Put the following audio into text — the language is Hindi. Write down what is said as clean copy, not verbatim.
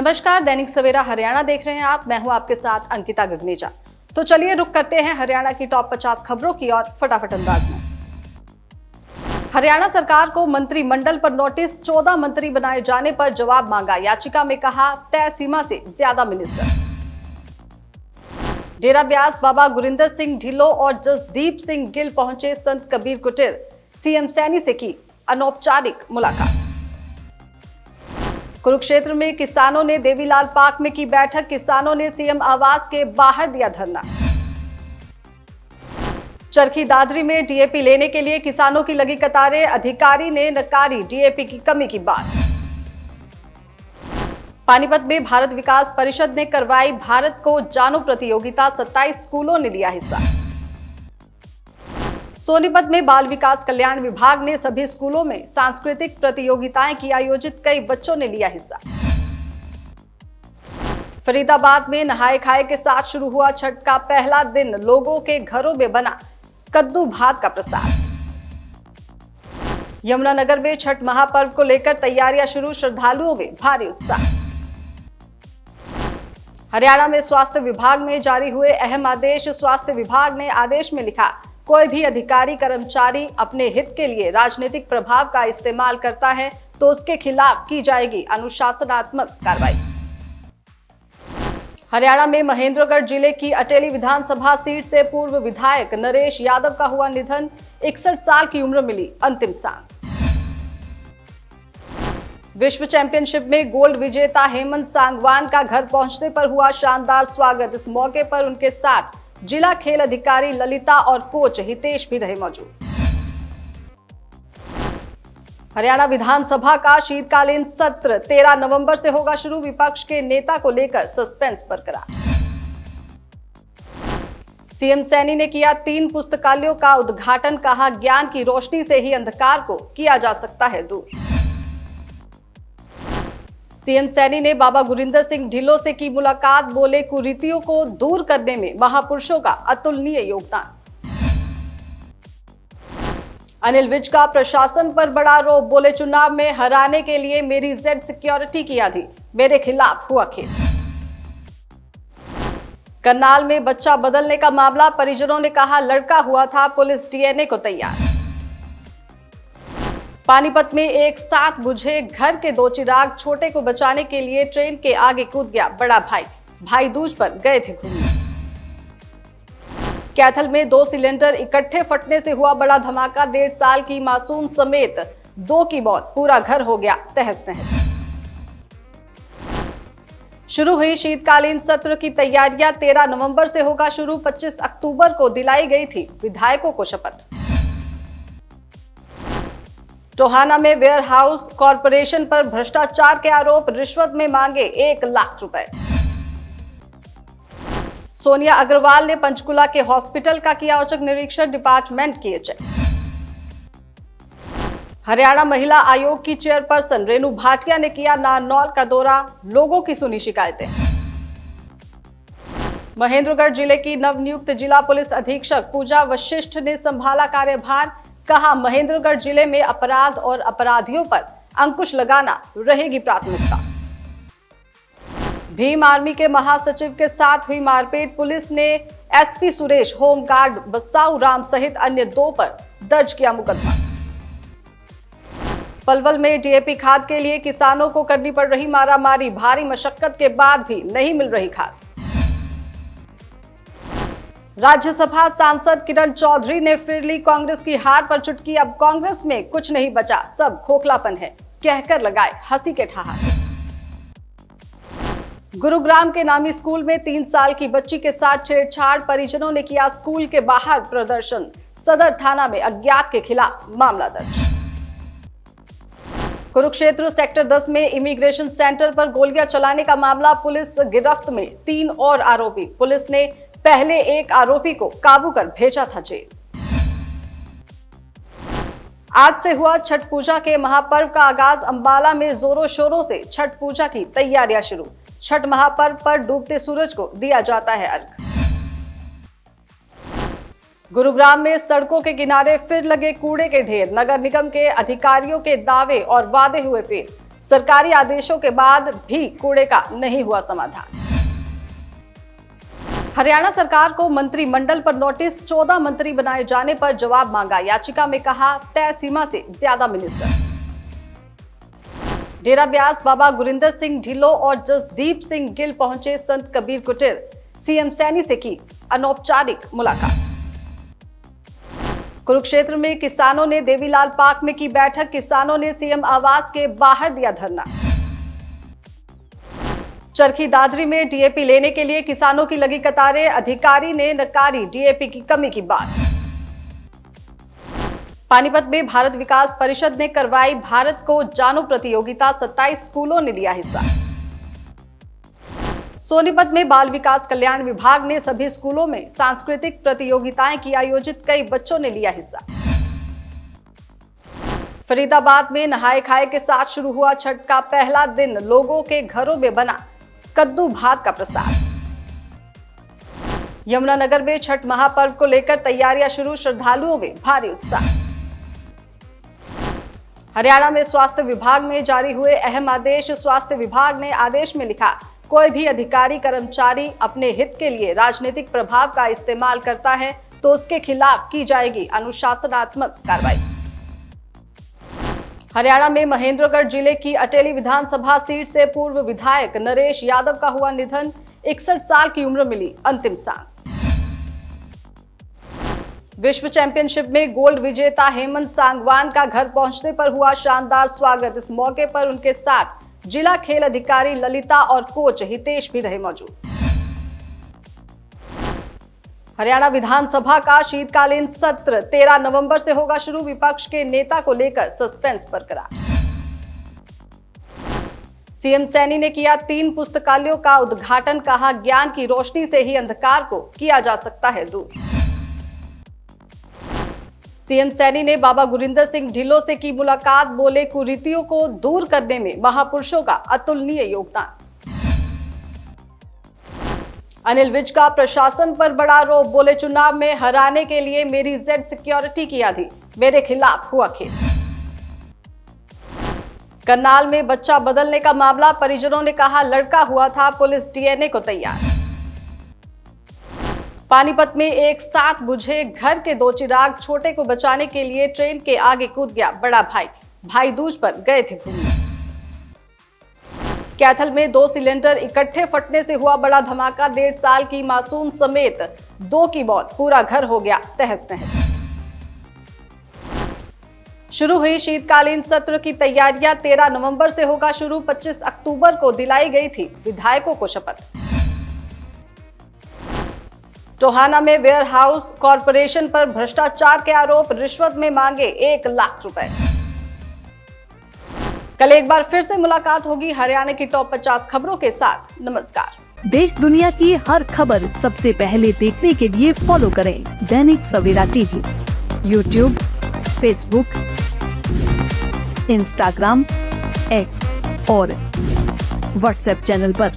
नमस्कार, दैनिक सवेरा हरियाणा देख रहे हैं आप। मैं हूं आपके साथ अंकिता गगनेजा। तो चलिए रुक करते हैं हरियाणा की टॉप 50 खबरों की और फटाफट अंदाज में। हरियाणा सरकार को मंत्रिमंडल पर नोटिस, 14 मंत्री बनाए जाने पर जवाब मांगा। याचिका में कहा तय सीमा से ज्यादा मिनिस्टर। डेरा ब्यास बाबा गुरिंदर सिंह ढिल्लों और जसदीप सिंह गिल पहुंचे संत कबीर कुटीर। सीएम सैनी से की अनौपचारिक मुलाकात। कुरुक्षेत्र में किसानों ने देवीलाल पार्क में की बैठक। किसानों ने सीएम आवास के बाहर दिया धरना। चरखी दादरी में डीएपी लेने के लिए किसानों की लगी कतारें। अधिकारी ने नकारी डीएपी की कमी की बात। पानीपत में भारत विकास परिषद ने करवाई भारत को जानो प्रतियोगिता। 27 स्कूलों ने लिया हिस्सा। सोनीपत में बाल विकास कल्याण विभाग ने सभी स्कूलों में सांस्कृतिक प्रतियोगिताएं की आयोजित। कई बच्चों ने लिया हिस्सा। फरीदाबाद में नहाए खाए के साथ शुरू हुआ छठ का पहला दिन। लोगों के घरों में बना कद्दू भात का प्रसाद। यमुनानगर में छठ महापर्व को लेकर तैयारियां शुरू। श्रद्धालुओं में भारी उत्साह। हरियाणा में स्वास्थ्य विभाग में जारी हुए अहम आदेश। स्वास्थ्य विभाग ने आदेश में लिखा, कोई भी अधिकारी कर्मचारी अपने हित के लिए राजनीतिक प्रभाव का इस्तेमाल करता है तो उसके खिलाफ की जाएगी अनुशासनात्मक कार्रवाई। हरियाणा में महेंद्रगढ़ जिले की अटेली विधानसभा सीट से पूर्व विधायक नरेश यादव का हुआ निधन। 61 साल की उम्र मिली अंतिम सांस। विश्व चैंपियनशिप में गोल्ड विजेता हेमंत सांगवान का घर पहुंचने पर हुआ शानदार स्वागत। इस मौके पर उनके साथ जिला खेल अधिकारी ललिता और कोच हितेश भी रहे मौजूद। हरियाणा विधानसभा का शीतकालीन सत्र 13 नवंबर से होगा शुरू। विपक्ष के नेता को लेकर सस्पेंस बरकरार। सीएम सैनी ने किया 3 पुस्तकालयों का उद्घाटन। कहा, ज्ञान की रोशनी से ही अंधकार को किया जा सकता है दूर। सीएम सैनी ने बाबा गुरिंदर सिंह ढिल्लों से की मुलाकात। बोले, कुरीतियों को दूर करने में महापुरुषों का अतुलनीय योगदान। अनिल विज का प्रशासन पर बड़ा आरोप। बोले, चुनाव में हराने के लिए मेरी जेड सिक्योरिटी किया थी, मेरे खिलाफ हुआ खेल। करनाल में बच्चा बदलने का मामला। परिजनों ने कहा लड़का हुआ था, पुलिस डीएनए को तैयार। पानीपत में एक साथ बुझे घर के 2 चिराग। छोटे को बचाने के लिए ट्रेन के आगे कूद गया बड़ा भाई। भाई दूज पर गए थे घूमने। कैथल में 2 सिलेंडर इकट्ठे फटने से हुआ बड़ा धमाका। 1.5 साल की मासूम समेत 2 की मौत। पूरा घर हो गया तहस नहस। शुरू हुई शीतकालीन सत्र की तैयारियां। 13 नवंबर से होगा शुरू। 25 अक्टूबर को दिलाई गई थी विधायकों को शपथ। टोहाना में वेयर हाउस कॉरपोरेशन पर भ्रष्टाचार के आरोप। रिश्वत में मांगे 1 लाख रुपए। सोनिया अग्रवाल ने पंचकुला के हॉस्पिटल का किया औचक निरीक्षण। डिपार्टमेंट किए चेक। हरियाणा महिला आयोग की चेयरपर्सन रेणु भाटिया ने किया नारनौल का दौरा। लोगों की सुनी शिकायतें। महेंद्रगढ़ जिले की नवनियुक्त जिला पुलिस अधीक्षक पूजा वशिष्ठ ने संभाला कार्यभार। कहा, महेंद्रगढ़ जिले में अपराध और अपराधियों पर अंकुश लगाना रहेगी प्राथमिकता। भीम आर्मी के महासचिव के साथ हुई मारपीट। पुलिस ने एसपी सुरेश, होमगार्ड बस्साऊ राम सहित अन्य 2 पर दर्ज किया मुकदमा। पलवल में डीएपी खाद के लिए किसानों को करनी पड़ रही मारामारी। भारी मशक्कत के बाद भी नहीं मिल रही खाद। राज्यसभा सांसद किरण चौधरी ने फिर ली कांग्रेस की हार पर चुटकी। अब कांग्रेस में कुछ नहीं बचा, सब खोखलापन है, कहकर लगाए हंसी के ठहाके। गुरुग्राम के नामी स्कूल में 3 साल की बच्ची के साथ छेड़छाड़। परिजनों ने किया स्कूल के बाहर प्रदर्शन। सदर थाना में अज्ञात के खिलाफ मामला दर्ज। कुरुक्षेत्र सेक्टर 10 में इमिग्रेशन सेंटर पर गोलियां चलाने का मामला। पुलिस गिरफ्त में 3 और आरोपी। पुलिस ने पहले एक आरोपी को काबू कर भेजा था जेल। आज से हुआ छठ पूजा के महापर्व का आगाज। अंबाला में जोरों शोरों से छठ पूजा की तैयारियां शुरू। छठ महापर्व पर डूबते सूरज को दिया जाता है अर्घ। गुरुग्राम में सड़कों के किनारे फिर लगे कूड़े के ढेर। नगर निगम के अधिकारियों के दावे और वादे हुए फेल। सरकारी आदेशों के बाद भी कूड़े का नहीं हुआ समाधान। हरियाणा सरकार को मंत्रिमंडल पर नोटिस, 14 मंत्री बनाए जाने पर जवाब मांगा। याचिका में कहा तय सीमा से ज्यादा मिनिस्टर। डेरा ब्यास बाबा गुरिंदर सिंह ढिल्लों और जसदीप सिंह गिल पहुंचे संत कबीर कुटीर, सीएम सैनी से की अनौपचारिक मुलाकात। कुरुक्षेत्र में किसानों ने देवीलाल पार्क में की बैठक, किसानों ने सीएम आवास के बाहर दिया धरना। चरखी दादरी में डीएपी लेने के लिए किसानों की लगी कतारें, अधिकारी ने नकारी डीएपी की कमी की बात। पानीपत में भारत विकास परिषद ने करवाई भारत को जानो प्रतियोगिता, 27 स्कूलों ने लिया हिस्सा। सोनीपत में बाल विकास कल्याण विभाग ने सभी स्कूलों में सांस्कृतिक प्रतियोगिताएं की आयोजित, कई बच्चों ने लिया हिस्सा। फरीदाबाद में नहाए खाए के साथ शुरू हुआ छठ का पहला दिन, लोगों के घरों में बना कद्दू भात का प्रसाद। यमुनानगर में छठ महापर्व को लेकर तैयारियां शुरू, श्रद्धालुओं में भारी उत्साह। हरियाणा में स्वास्थ्य विभाग में जारी हुए अहम आदेश, स्वास्थ्य विभाग ने आदेश में लिखा, कोई भी अधिकारी कर्मचारी अपने हित के लिए राजनीतिक प्रभाव का इस्तेमाल करता है तो उसके खिलाफ की जाएगी अनुशासनात्मक कार्रवाई। हरियाणा में महेंद्रगढ़ जिले की अटेली विधानसभा सीट से पूर्व विधायक नरेश यादव का हुआ निधन, 61 साल की उम्र मिली अंतिम सांस। विश्व चैंपियनशिप में गोल्ड विजेता हेमंत सांगवान का घर पहुंचने पर हुआ शानदार स्वागत। इस मौके पर उनके साथ जिला खेल अधिकारी ललिता और कोच हितेश भी रहे मौजूद। हरियाणा विधानसभा का शीतकालीन सत्र 13 नवंबर से होगा शुरू, विपक्ष के नेता को लेकर सस्पेंस बरकरार। सीएम सैनी ने किया 3 पुस्तकालयों का उद्घाटन, कहा ज्ञान की रोशनी से ही अंधकार को किया जा सकता है दूर। सीएम सैनी ने बाबा गुरिंदर सिंह ढिल्लों से की मुलाकात, बोले कुरीतियों को दूर करने में महापुरुषों का अतुलनीय योगदान। अनिल विज का प्रशासन पर बड़ा आरोप, बोले चुनाव में हराने के लिए मेरी जेड सिक्योरिटी की आधी, मेरे खिलाफ हुआ खेल। करनाल में बच्चा बदलने का मामला, परिजनों ने कहा लड़का हुआ था, पुलिस डीएनए को तैयार। पानीपत में एक साथ बुझे घर के 2 चिराग, छोटे को बचाने के लिए ट्रेन के आगे कूद गया बड़ा भाई, भाई दूज पर गए थे घूमने। कैथल में 2 सिलेंडर इकट्ठे फटने से हुआ बड़ा धमाका, 1.5 साल की मासूम समेत 2 की मौत, पूरा घर हो गया तहस नहस। शुरू हुई शीतकालीन सत्र की तैयारियां, 13 नवंबर से होगा शुरू, 25 अक्टूबर को दिलाई गई थी विधायकों को शपथ। टोहाना में वेयर हाउस कॉरपोरेशन पर भ्रष्टाचार के आरोप, रिश्वत में मांगे 1 लाख रुपए। कल एक बार फिर से मुलाकात होगी हरियाणा की टॉप 50 खबरों के साथ। नमस्कार। देश दुनिया की हर खबर सबसे पहले देखने के लिए फॉलो करें Dainik Savera TV, YouTube, Facebook, Instagram, X और व्हाट्सएप चैनल पर।